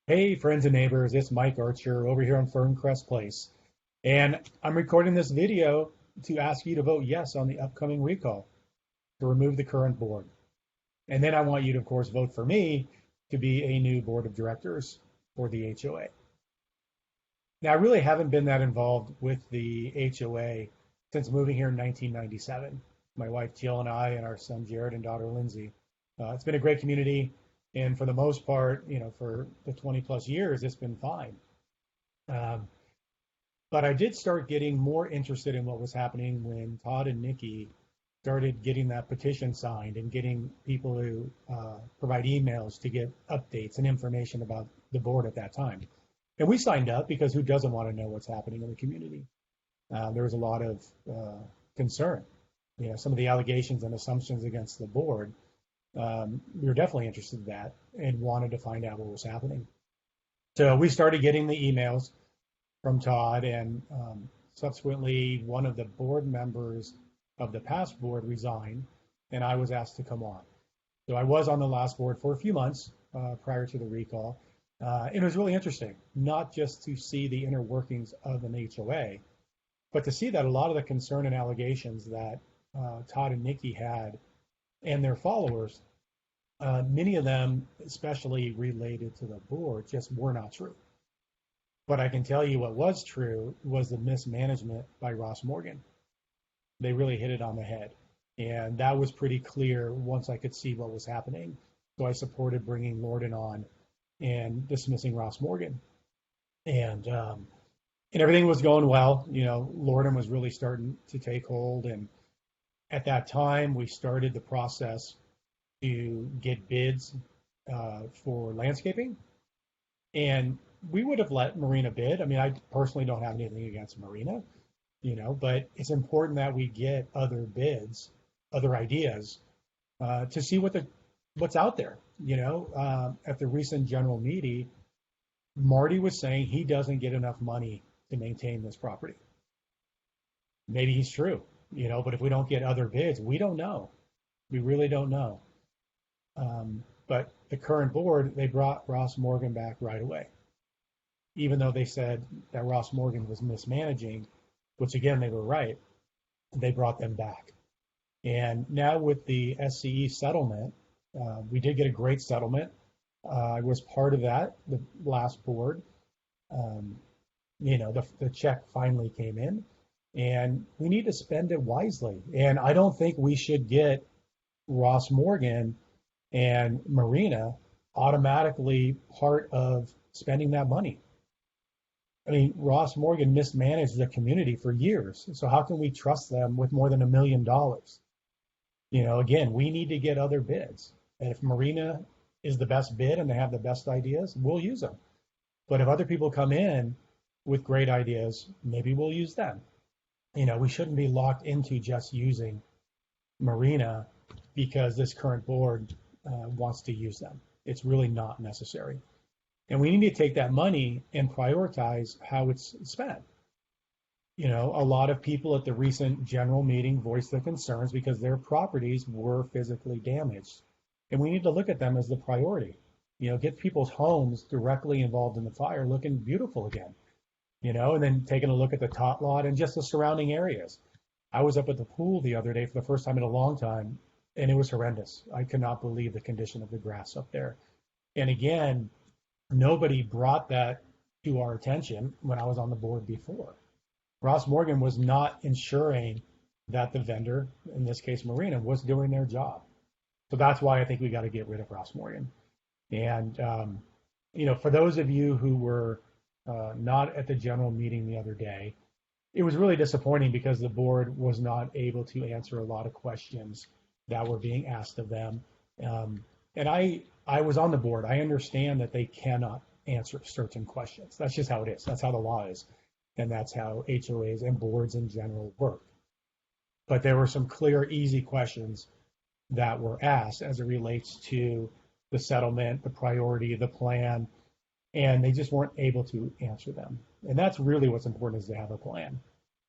Hey, friends and neighbors, it's Mike Archer over here on Ferncrest Place. And I'm recording this video to ask you to vote yes on the upcoming recall to remove the current board. And then I want you to, of course, vote for me to be a new board of directors for the HOA. Now, I really haven't been that involved with the HOA since moving here in 1997. My wife Jill and I, and our son Jared and daughter Lindsay. It's been a great community, and for the most part, for the 20 plus years, it's been fine. Um, but I did start getting more interested in what was happening when Todd and Nikki started getting that petition signed and getting people to provide emails to get updates and information about the board at that time. And we signed up because who doesn't want to know what's happening in the community? There was a lot of concern. Some of the allegations and assumptions against the board, we were definitely interested in that and wanted to find out what was happening. So we started getting the emails from Todd, and subsequently, one of the board members of the past board resigned, and I was asked to come on. So I was on the last board for a few months prior to the recall. It was really interesting, not just to see the inner workings of an HOA, but to see that a lot of the concern and allegations that Todd and Nikki had and their followers, many of them, especially related to the board, just were not true. But I can tell you what was true was the mismanagement by Ross Morgan. They really hit it on the head. And that was pretty clear once I could see what was happening. So I supported bringing Lordan on and dismissing Ross Morgan. And everything was going well. Lordan was really starting to take hold. And at that time, we started the process to get bids for landscaping. And we would have let Marina bid. I mean, I personally don't have anything against Marina, but it's important that we get other bids, other ideas, to see what's out there. At the recent general meeting, Marty was saying he doesn't get enough money to maintain this property. Maybe he's true, but if we don't get other bids, we don't know. We really don't know. But the current board, they brought Ross Morgan back right away, even though they said that Ross Morgan was mismanaging, which again, they were right. They brought them back. And now with the SCE settlement, we did get a great settlement. I was part of that, the last board. The check finally came in, and we need to spend it wisely. And I don't think we should get Ross Morgan and Marina automatically part of spending that money. I mean, Ross Morgan mismanaged the community for years. So how can we trust them with more than $1 million? Again, we need to get other bids. And if Marina is the best bid and they have the best ideas, we'll use them. But if other people come in with great ideas, maybe we'll use them. We shouldn't be locked into just using Marina because this current board wants to use them. It's really not necessary. And we need to take that money and prioritize how it's spent. A lot of people at the recent general meeting voiced their concerns because their properties were physically damaged. And we need to look at them as the priority. Get people's homes directly involved in the fire looking beautiful again. And then taking a look at the tot lot and just the surrounding areas. I was up at the pool the other day for the first time in a long time, and it was horrendous. I could not believe the condition of the grass up there. And again, nobody brought that to our attention when I was on the board before. Ross Morgan was not ensuring that the vendor, in this case Marina, was doing their job. So that's why I think we got to get rid of Ross Morgan. And, for those of you who were not at the general meeting the other day, it was really disappointing because the board was not able to answer a lot of questions that were being asked of them. And I was on the board. I understand that they cannot answer certain questions. That's just how it is. That's how the law is. And that's how HOAs and boards in general work. But there were some clear, easy questions that were asked as it relates to the settlement, the priority, the plan, and they just weren't able to answer them. And that's really what's important, is to have a plan.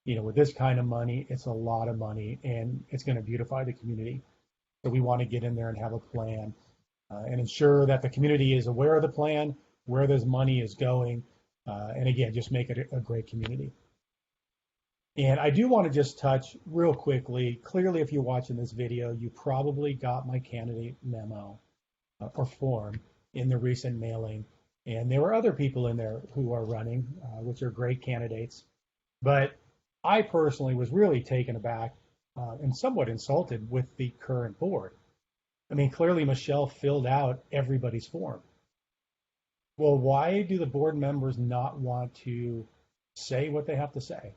With this kind of money, it's a lot of money, and it's going to beautify the community. So we want to get in there and have a plan and ensure that the community is aware of the plan, where this money is going, and again, just make it a great community. And I do want to just touch real quickly. Clearly, if you're watching this video, you probably got my candidate memo or form in the recent mailing. And there were other people in there who are running, which are great candidates. But I personally was really taken aback and somewhat insulted with the current board. I mean, clearly Michelle filled out everybody's form. Well, why do the board members not want to say what they have to say?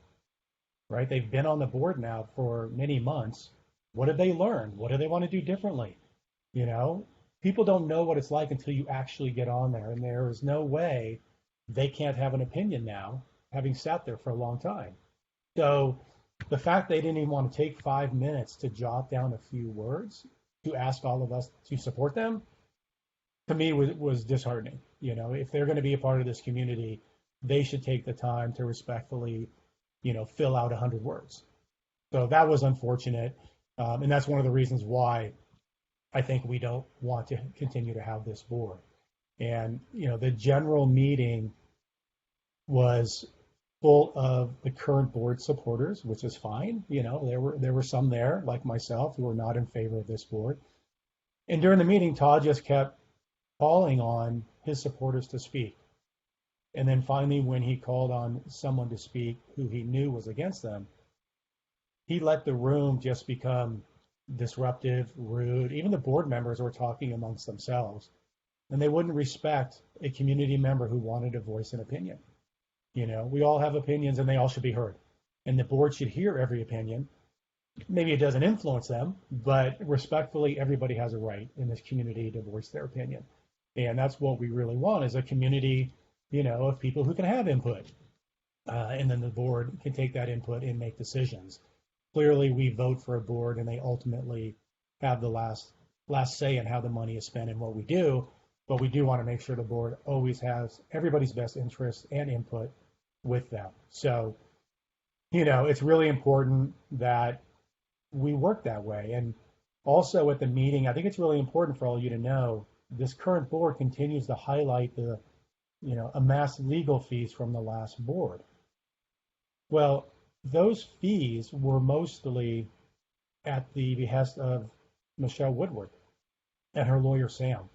Right? They've been on the board now for many months. What have they learned? What do they want to do differently? You know, people don't know what it's like until you actually get on there, and there is no way they can't have an opinion now, having sat there for a long time. So the fact they didn't even want to take 5 minutes to jot down a few words to ask all of us to support them, to me was disheartening. You know, if they're going to be a part of this community, they should take the time to respectfully, you know, fill out 100 words. So that was unfortunate. And that's one of the reasons why I think we don't want to continue to have this board. And, you know, the general meeting was full of the current board supporters, which is fine. You know, there were some there, like myself, who were not in favor of this board. And during the meeting, Todd just kept calling on his supporters to speak. And then finally, when he called on someone to speak who he knew was against them, he let the room just become disruptive, rude. Even the board members were talking amongst themselves, and they wouldn't respect a community member who wanted to voice an opinion. You know, we all have opinions and they all should be heard. And the board should hear every opinion. Maybe it doesn't influence them, but respectfully, everybody has a right in this community to voice their opinion. And that's what we really want, is a community, you know, of people who can have input. And then the board can take that input and make decisions. Clearly, we vote for a board and they ultimately have the last say in how the money is spent and what we do. But we do want to make sure the board always has everybody's best interest and input with them. So, you know, it's really important that we work that way. And also at the meeting, I think it's really important for all of you to know, this current board continues to highlight the, you know, amassed legal fees from the last board. Well, those fees were mostly at the behest of Michelle Woodward and her lawyer, Sam.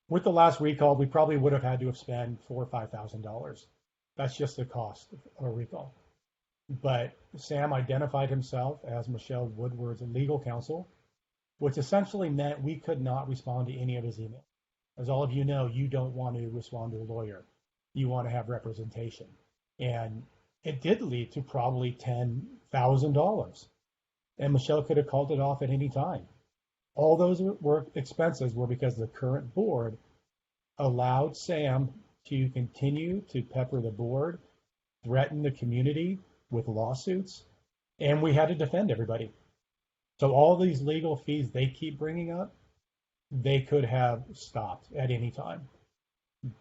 With the last recall, we probably would have had to have spent $4,000 or $5,000. That's just the cost of a recall. But Sam identified himself as Michelle Woodward's legal counsel, which essentially meant we could not respond to any of his emails. As all of you know, you don't want to respond to a lawyer. You want to have representation. And it did lead to probably $10,000. And Michelle could have called it off at any time. All those expenses were because the current board allowed Sam to continue to pepper the board, threaten the community with lawsuits, and we had to defend everybody. So all these legal fees they keep bringing up, they could have stopped at any time,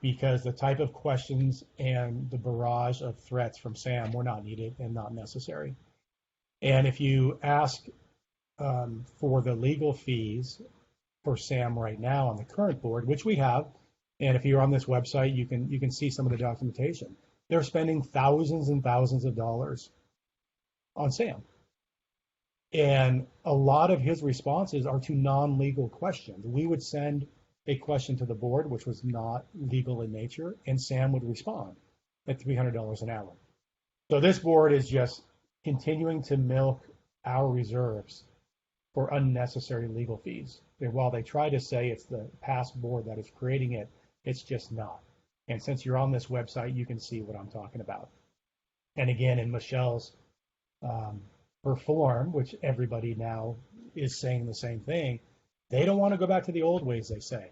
because the type of questions and the barrage of threats from Sam were not needed and not necessary. And if you ask for the legal fees for Sam right now on the current board, which we have, and if you're on this website, you can see some of the documentation. They're spending thousands and thousands of dollars on Sam. And a lot of his responses are to non-legal questions. We would send a question to the board, which was not legal in nature, and Sam would respond at $300 an hour. So this board is just continuing to milk our reserves for unnecessary legal fees. And while they try to say it's the past board that is creating it, it's just not. And since you're on this website, you can see what I'm talking about. And again, in Michelle's her form, which everybody now is saying the same thing, they don't want to go back to the old ways, they say.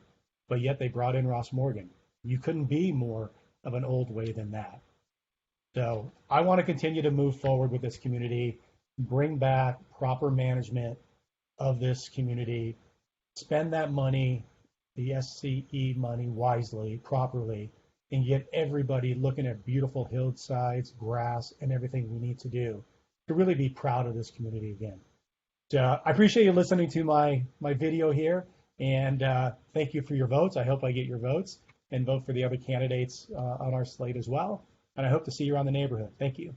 But yet they brought in Ross Morgan. You couldn't be more of an old way than that. So I want to continue to move forward with this community, bring back proper management of this community, spend that money, the SCE money, wisely, properly, and get everybody looking at beautiful hillsides, grass, and everything we need to do to really be proud of this community again. So I appreciate you listening to my video here, and thank you for your votes. I hope I get your votes. and vote for the other candidates on our slate as well. And I hope to see you around the neighborhood. Thank you.